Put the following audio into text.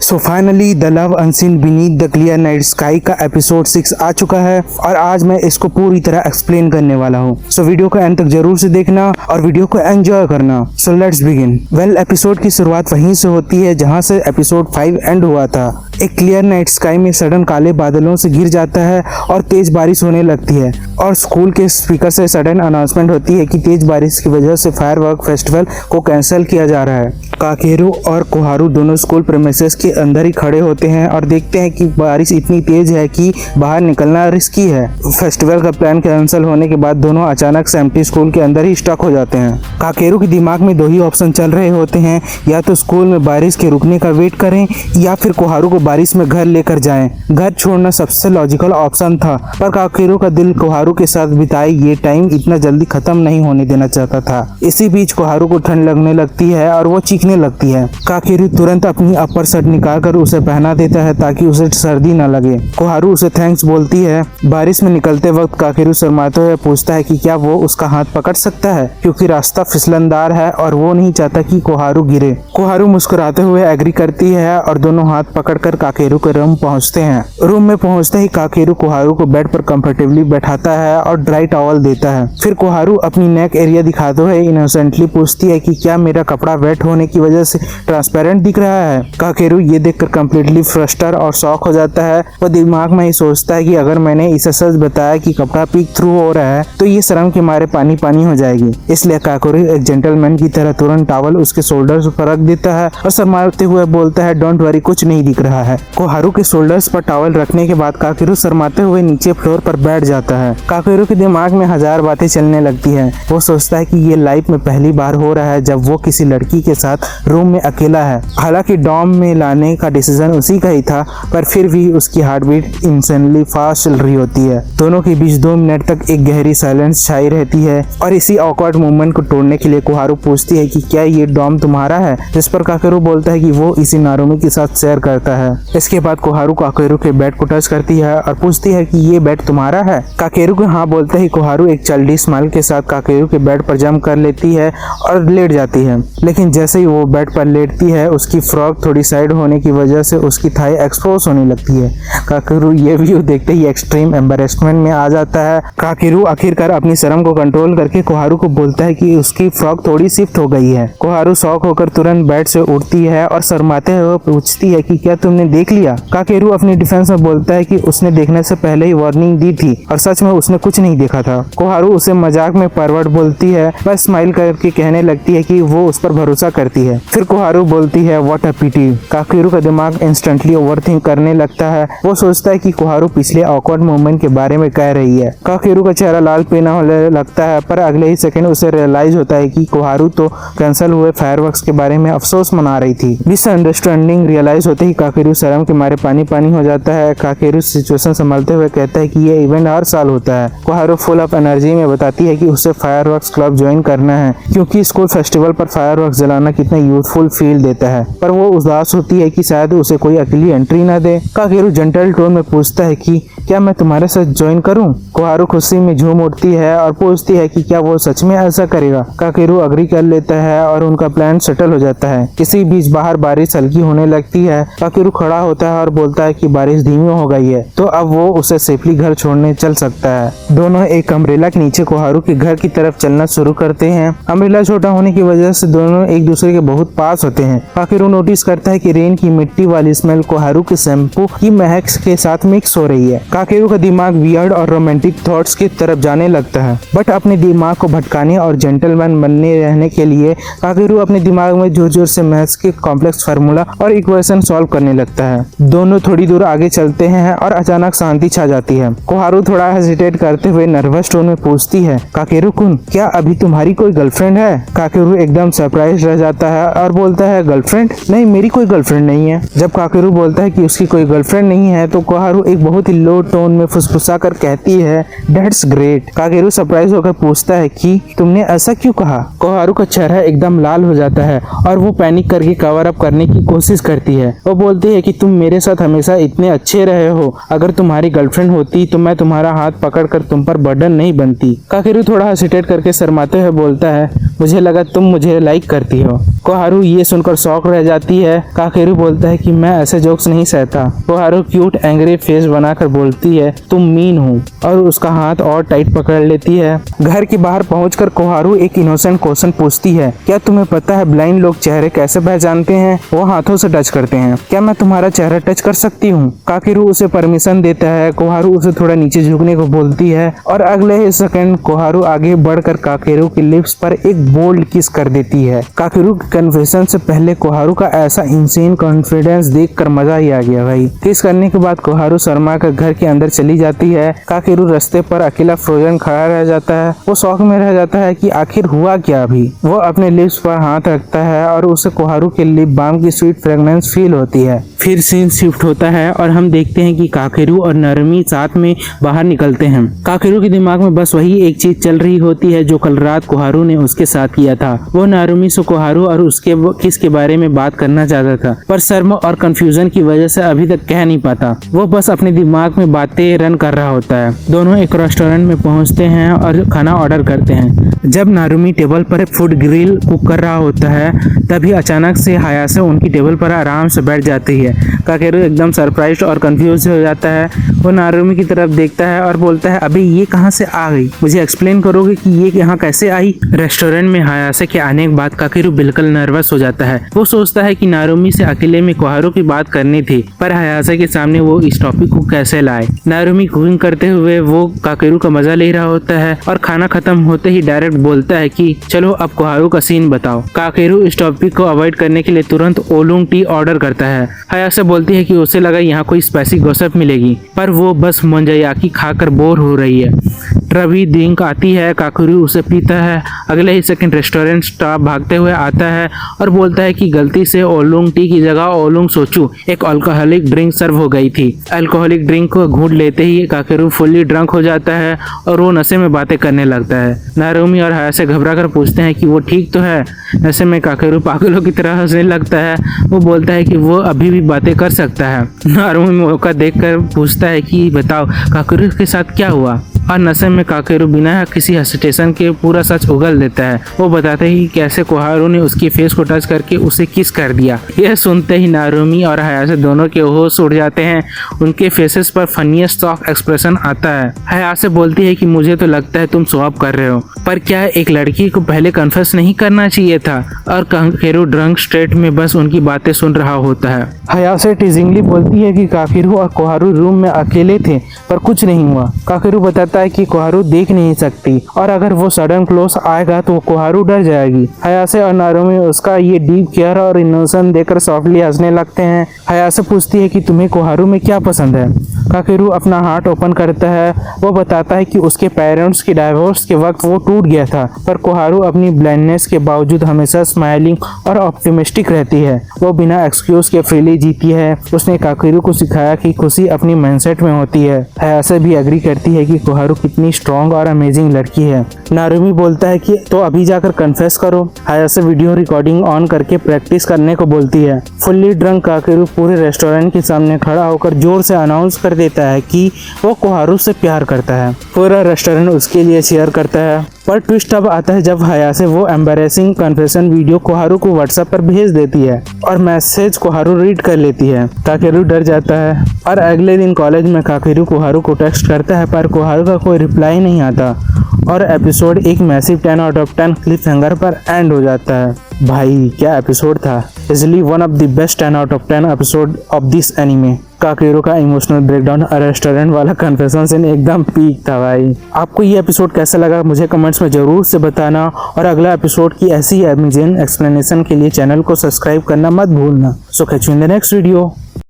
So finally the love unseen beneath the clear night sky का episode 6 आ चुका है और आज मैं इसको पूरी तरह एक्सप्लेन करने वाला हूँ। सो वीडियो को एंड तक जरूर से देखना और वीडियो को एंजॉय करना। So let's begin. Well, episode की शुरुआत वहीं से होती है जहाँ से एपिसोड 5 एंड हुआ था। एक क्लियर नाइट स्काई में सडन काले बादलों से घिर जाता है और तेज बारिश होने लगती है और स्कूल के स्पीकर से सडन अनाउंसमेंट होती है कि तेज बारिश की वजह से फायरवर्क फेस्टिवल को कैंसिल किया जा रहा है। काकेरू और कोहारू दोनों स्कूल प्रेमिसेस के अंदर ही खड़े होते हैं और देखते हैं कि बारिश इतनी तेज है कि बाहर निकलना रिस्की है। फेस्टिवल का प्लान कैंसिल होने के बाद दोनों अचानक से एम्प्टी स्कूल के अंदर ही स्टक हो जाते हैं। काकेरू के दिमाग में दो ही ऑप्शन चल रहे होते हैं, या तो स्कूल में बारिश के रुकने का वेट करें या फिर कोहारू को बारिश में घर लेकर जाएं। घर छोड़ना सबसे लॉजिकल ऑप्शन था, पर काकेरू का दिल कोहारू के साथ बिताए ये टाइम इतना जल्दी खत्म नहीं होने देना चाहता था। इसी बीच कोहारू को ठंड लगने लगती है और वो चीखने लगती है। काकेरू तुरंत अपनी अपर शर्ट निकालकर उसे पहना देता है ताकि उसे सर्दी न लगे। कोहारू उसे थैंक्स बोलती है। बारिश में निकलते वक्त काकेरू शर्माते हुए पूछता है कि क्या वो उसका हाथ पकड़ सकता है, क्योंकि रास्ता फिसलनदार है और वो नहीं चाहता कि कोहारू गिरे। कोहारू मुस्कुराते हुए एग्री करती है और दोनों हाथ पकड़कर काकेरू के रूम पहुंचते हैं। रूम में पहुंचते ही काकेरू कोहारू को बेड पर कंफर्टेबली बैठाता है और ड्राई टॉवल देता है। फिर कोहारू अपनी नेक एरिया दिखाते हुए इनोसेंटली पूछती है कि क्या मेरा कपड़ा वेट होने की वजह से ट्रांसपेरेंट दिख रहा है। काकेरू ये देखकर कंप्लीटली फ्रस्ट्रेटेड और शॉक हो जाता है। वो दिमाग में ही सोचता है कि अगर मैंने इसे सच बताया कि कपड़ा पीक थ्रू हो रहा है तो ये शर्म के मारे पानी पानी हो जाएगी। इसलिए काकेरू एक जेंटलमैन की तरह तुरंत टॉवल उसके शोल्डर्स पर रख देता है और शर्माते हुए बोलता है, डोंट वरी, कुछ नहीं दिख रहा है। कोहारू के शोल्डर्स पर टॉवल रखने के बाद काकेरू शर्माते हुए नीचे फ्लोर पर बैठ जाता है। काकेरू के दिमाग में हजार बातें चलने लगती है। वो सोचता है कि ये लाइफ में पहली बार हो रहा है जब वो किसी लड़की के साथ रूम में अकेला है। हालांकि डॉम में लाने का डिसीजन उसी का ही था, पर फिर भी उसकी हार्ट बीट इंसेंटली फास्ट चल रही होती है। दोनों के बीच 2 मिनट तक एक गहरी साइलेंस छाई रहती है और इसी ऑकवर्ड मोमेंट को तोड़ने के लिए कोहारू पूछती है कि क्या ये डॉम तुम्हारा है, जिस पर काकेरू बोलता है कि वो इसी नारुमी के साथ शेयर करता है। इसके बाद कोहारू काकेरू के बेड को टच करती है और पूछती है कि ये बेड तुम्हारा है। काकेरू को हाँ बोलते ही कोहारू एक चल्डी स्माइल के साथ काकेरू के बेड पर जंप कर लेती है और लेट जाती है। लेकिन जैसे ही वो बेड पर लेटती है उसकी फ्रॉक थोड़ी साइड होने की वजह से उसकी थाई एक्सपोज होने लगती है। काकेरू ये व्यू देखते ही एक्सट्रीम एम्बैरेसमेंट में आ जाता है। काकेरू आखिरकार अपनी शर्म को कंट्रोल करके कोहारू को बोलता है कि उसकी फ्रॉक थोड़ी शिफ्ट हो गई है। कोहारू शॉक होकर तुरंत बेड से उठती है और शर्माते हुए पूछती है कि क्या तुमने देख लिया। काकेरू अपनी डिफेंस में बोलता है कि उसने देखने से पहले ही वार्निंग दी थी और सच में उसने कुछ नहीं देखा था। कोहारू उसे मजाक में परवर्ट बोलती है, बस स्माइल करके कहने लगती है कि वो उस पर भरोसा करती है। फिर कोहारू बोलती है, व्हाट अ पिटी। काकेरू का दिमाग इंस्टेंटली ओवरथिंक करने लगता है। वो सोचता है कि कोहारू पिछले ऑकवर्ड मोमेंट के बारे में कह रही है। काकेरू का चेहरा लाल पीला होने लगता है, पर अगले ही सेकंड उसे रियलाइज होता है कि कोहारू तो कैंसिल हुए फायरवर्क्स के बारे में अफसोस मना रही थी। मिसअंडरस्टैंडिंग रियलाइज होते ही काकेरू शर्म के मारे पानी पानी हो जाता है। काकेरू सिचुएशन संभालते हुए कहता है कि ये इवेंट हर साल होता है। कोहारू फुल ऑफ एनर्जी में बताती है कि उसे फायरवर्क्स क्लब ज्वाइन करना है, क्योंकि स्कूल फेस्टिवल पर फायरवर्क्स जलाना कितना यूथफुल फील देता है। पर वो उदास होती है कि शायद उसे कोई अकेली एंट्री न दे। काकेरू जेंटल टोन में पूछता है कि क्या मैं तुम्हारे साथ ज्वाइन करूं? कोहारू खुशी में झूम उठती है और पूछती है कि क्या वो सच में ऐसा करेगा। काकेरू अग्री कर लेता है और उनका प्लान सेटल हो जाता है। इसी बीच बाहर बारिश हल्की होने लगती है। काकेरू खड़ा होता है और बोलता है कि बारिश धीमी हो गई है तो अब वो उसे सेफली घर छोड़ने चल सकता है। दोनों एक अम्ब्रेला के नीचे कोहारू के घर की तरफ चलना शुरू करते हैं। अम्ब्रेला छोटा होने की वजह से दोनों एक दूसरे के बहुत पास होते हैं। काकेरू नोटिस करता है कि रेन की मिट्टी वाली स्मेल कोहारू के शैम्पू की महक के साथ मिक्स हो रही है। काकेरू का दिमाग वियर्ड और रोमांटिक थॉट्स की तरफ जाने लगता है, बट अपने दिमाग को भटकाने और जेंटलमैन बनने रहने के लिए काकेरू अपने दिमाग में जोर जोर से मैथ्स के कॉम्प्लेक्स फार्मूला और इक्वेशन सॉल्व करने लगता है। दोनों थोड़ी दूर आगे चलते हैं और अचानक शांति छा जाती है। कोहारू थोड़ा हेजिटेट करते हुए नर्वस टोन में पूछती है, काकेरू कुन, क्या अभी तुम्हारी कोई गर्लफ्रेंड है? काकेरू एकदम सरप्राइज रह जाता है और बोलता है, गर्लफ्रेंड? नहीं, मेरी कोई गर्लफ्रेंड नहीं है। जब काकेरू बोलता है कि उसकी कोई गर्लफ्रेंड नहीं है तो कोहारू एक बहुत ही लो टोन में फुसफुसा कर कहती है, दैट्स ग्रेट। काकेरू सरप्राइज होकर पूछता है कि तुमने ऐसा क्यों कहा? कोहारू का चेहरा एकदम लाल हो जाता है और वो पैनिक करके कवर अप करने की कोशिश करती है। वो बोलती है कि तुम मेरे साथ हमेशा इतने अच्छे रहे हो, अगर तुम्हारी गर्लफ्रेंड होती तो मैं तुम्हारा हाथ पकड़कर तुम पर बर्डन नहीं बनती। काकेरू थोड़ा हेसिटेट करके शर्माते हुए बोलता है, मुझे लगा तुम मुझे लाइक करती हो। कोहारू ये सुनकर शॉक रह जाती है। काकेरू बोलता है कि मैं ऐसे जोक्स नहीं सहता। कोहारू क्यूट एंग्री फेस बनाकर बोलती है तुम मीन हो, और उसका हाथ और टाइट पकड़ लेती है। घर के बाहर पहुंचकर कोहारू एक इनोसेंट क्वेश्चन पूछती है, क्या तुम्हें पता है ब्लाइंड लोग चेहरे कैसे पहचानते हैं? वो हाथों से टच करते हैं। क्या मैं तुम्हारा चेहरा टच कर सकती हूँ? काकेरू उसे परमिशन देता है। कोहारू उसे थोड़ा नीचे झुकने को बोलती है और अगले ही सेकंड कोहारू आगे बढ़कर काकेरू की लिप्स पर एक बोल्ड किस कर देती है। काकेरू के कन्फेशन से पहले कोहारू का ऐसा इंसेन कॉन्फिडेंस देखकर मजा ही आ गया भाई। किस करने के बाद कोहारू शर्मा कर घर के अंदर चली जाती है। काकेरू रास्ते पर अकेला फ्रोजन खड़ा रह जाता है। वो शौक में रह जाता है कि आखिर हुआ क्या अभी। वो अपने लिप्स पर हाथ रखता है और उसे कोहारू के लिप बाम की स्वीट फ्रेग्रेंस फील होती है। फिर सीन शिफ्ट होता है और हम देखते हैं कि काकेरू और नारुमी साथ में बाहर निकलते हैं। काकेरू के दिमाग में बस वही एक चीज चल रही होती है जो कल रात कोहारू ने उसके साथ किया था। वो नारुमी से कोहारू और उसके किस के बारे में बात करना चाहता था, पर शर्म और कंफ्यूजन की वजह से अभी तक कह नहीं पाता। वो बस अपने दिमाग में बातें रन कर रहा होता है। दोनों एक रेस्टोरेंट में पहुंचते हैं और खाना ऑर्डर करते हैं। जब नारुमी टेबल पर फूड ग्रिल कुक कर रहा होता है तभी अचानक से हायासे उनकी टेबल पर आराम से बैठ जाती है। काकेरू एकदम सरप्राइज्ड और कंफ्यूज हो जाता है। वो नारुमी की तरफ देखता है और बोलता है अभी ये कहाँ से आ गई? मुझे एक्सप्लेन करोगे कि ये यहाँ कैसे आई? रेस्टोरेंट में हायासे के आने के बाद काकेरू बिल्कुल नर्वस हो जाता है। वो सोचता है कि नारुमी से अकेले में कोहारू की बात करनी थी, पर हायासे के सामने वो इस टॉपिक को कैसे लाए। नारुमी कुकिंग करते हुए वो काकेरू का मजा ले रहा होता है और खाना खत्म होते ही डायरेक्ट बोलता है कि चलो अब कोहारू का सीन बताओ। काकेरू इस टॉपिक को अवॉइड करने के लिए तुरंत ओलूंग टी ऑर्डर करता है। हायासे बोलती है कि उसे लगा यहाँ कोई स्पाइसी गॉसिप मिलेगी, पर वो बस मोंजायाकी खाकर बोर हो रही है। ट्रवी ड्रिंक आती है। काकेरू उसे पीता है। अगले ही सेकंड रेस्टोरेंट स्टाफ भागते हुए आता है और बोलता है कि गलती से ओलूंग टी की जगह ओलूंग सोचू एक अल्कोहलिक ड्रिंक सर्व हो गई थी। अल्कोहलिक ड्रिंक को घूंट लेते ही काकेरू फुल्ली ड्रंक हो जाता है और वो नशे में बातें करने लगता है। नारुमी और हायासे घबरा कर पूछते हैं कि वो ठीक तो है। ऐसे में काकेरू पागलों की तरह हंसने लगता है। वो बोलता है कि वो अभी भी बातें कर सकता है। नारुमी मौका देखकर पूछता है कि बताओ काकेरू के साथ क्या हुआ, और नशे में काकेरू बिना किसी हेसिटेशन के पूरा सच उगल देता है। वो बताते ही कैसे कोहारू ने उसकी फेस को टच करके उसे किस कर दिया। यह सुनते ही नारुमी और हायासे दोनों के होश उड़ जाते हैं। उनके फेसेस पर फनीएस्ट शॉक एक्सप्रेशन आता है। हायासे बोलती है कि मुझे तो लगता है तुम स्वैप कर रहे हो, पर क्या एक लड़की को पहले कन्फेस नहीं करना चाहिए था? और काकेरू ड्रंक स्टेट में बस उनकी बातें सुन रहा होता है। हायासे टीजिंगली बोलती है कि काकेरू और कोहारू रूम में अकेले थे पर कुछ नहीं हुआ। काकेरू बताता है कि कोहारू देख नहीं सकती और अगर वो सडन क्लोज आएगा तो कोहारू डर जाएगी। हायासे और नारुमी उसका ये डीप केयर और इनोसेंस देखकर सॉफ्टली हंसने लगते हैं। हायासे पूछती है कि तुम्हें कोहारू में क्या पसंद है? काकेरू अपना हार्ट ओपन करता है। वो बताता है कि उसके पेरेंट्स की डाइवोर्स के वक्त वो टूट गया था, पर कोहारू अपनी ब्लाइंडनेस के बावजूद हमेशा स्माइलिंग और ऑप्टिमिस्टिक रहती है। वो बिना एक्सक्यूज के फ्रीली जीती है। उसने काकेरू को सिखाया कि खुशी अपनी माइंडसेट में होती है। हायासे भी एग्री करती है कि कोहारू कितनी स्ट्रॉन्ग और अमेजिंग लड़की है। नारुमी बोलता है कि तो अभी जाकर कन्फेस करो। हायासे वीडियो रिकॉर्डिंग ऑन करके प्रैक्टिस करने को बोलती है। फुल्ली ड्रंक काकेरू पूरे रेस्टोरेंट के सामने खड़ा होकर जोर से अनाउंस कर देता है कि वो कोहारू से प्यार करता है। पूरा रेस्टोरेंट उसके लिए चीयर करता है। पर ट्विस्ट अब आता है जब हायासे वो एम्बैरेसिंग कन्फेशन वीडियो कोहारू को व्हाट्सएप पर भेज देती है और मैसेज कोहारू रीड कर लेती है। काकेरू डर जाता है और अगले दिन कॉलेज में काकेरू कोहारू को टेक्स्ट करता है, पर कोहारू का कोई रिप्लाई नहीं आता और एपिसोड एक massive 10 out of 10 cliffhanger पर एंड हो जाता है। भाई क्या एपिसोड था, easily one of the best 10 out of 10 episode of this anime. Kakeru का इमोशनल ब्रेकडाउन और रेस्टोरेंट वाला कन्फेशन सीन एकदम पीक था भाई। आपको ये एपिसोड कैसा लगा मुझे कमेंट्स में जरूर से बताना, और अगला एपिसोड की ऐसी अमेजिंग एक्सप्लेनेशन के लिए चैनल को सब्सक्राइब करना मत भूलना। सो catch you in the next video.